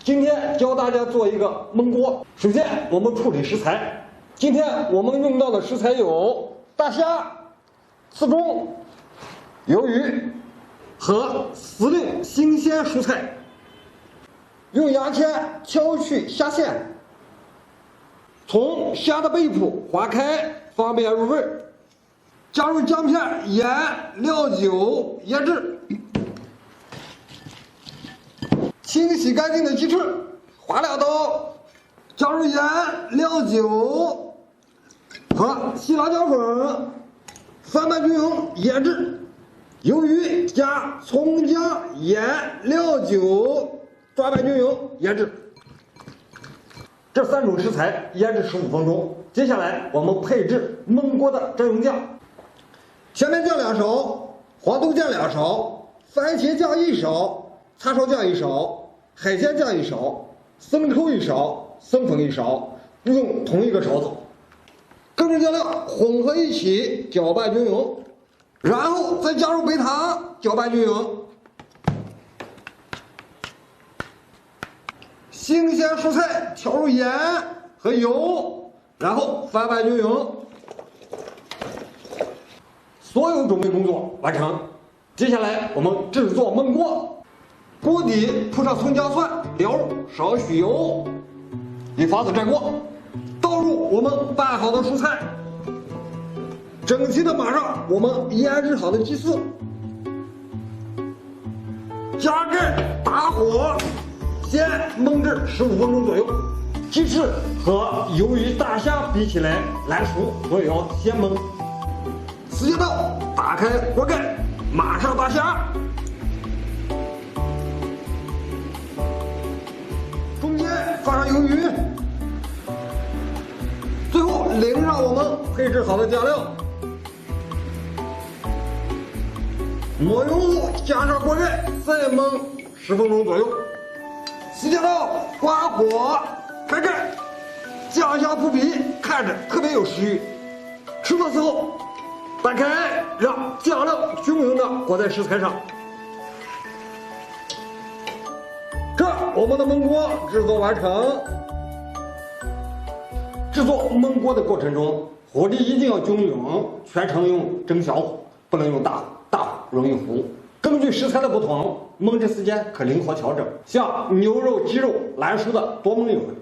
今天教大家做一个焖锅。首先，我们处理食材。今天我们用到的食材有大虾、刺中、鱿鱼和时令新鲜蔬菜。用牙签敲去虾线，从虾的背部划开，方便入味。加入姜片、盐、料酒、椰汁。清洗干净的鸡翅，划2刀，加入盐、料酒和细辣椒粉，翻拌均匀，腌制。鱿鱼加葱姜、盐、料酒，抓拌均匀，腌制。这3种食材腌制15分钟。接下来我们配置焖锅的蘸用酱：甜面酱2勺，黄豆酱2勺，番茄酱1勺，叉烧酱1勺，海鲜酱1勺，生抽1勺，生粉1勺，用同一个勺子。各种酱料混合一起，搅拌均匀，然后再加入白糖，搅拌均匀。新鲜蔬菜调入盐和油，然后翻拌均匀。所有准备工作完成。接下来我们制作焖锅。锅底铺上葱姜蒜料，少许油，一发子粘锅，倒入我们拌好的蔬菜，整齐的码上我们腌制好的鸡丝，加盖打火，先焖至15分钟左右。鸡翅和鱿鱼、大虾比起来难熟，所以要先焖。时间到，打开锅盖，码上大虾，中间放上鱿鱼，最后淋上我们配置好的酱料，抹匀后加上锅盖，再焖10分钟左右。时间到，关火，开盖，酱香扑鼻，看着特别有食欲。吃的时候打开，让酱料均匀的裹在食材上。这我们的焖锅制作完成。制作焖锅的过程中，火力一定要均匀，全程用中小火，不能用大火，大火容易糊。根据食材的不同，焖制时间可灵活调整。像牛肉、鸡肉，难熟的多焖一会儿。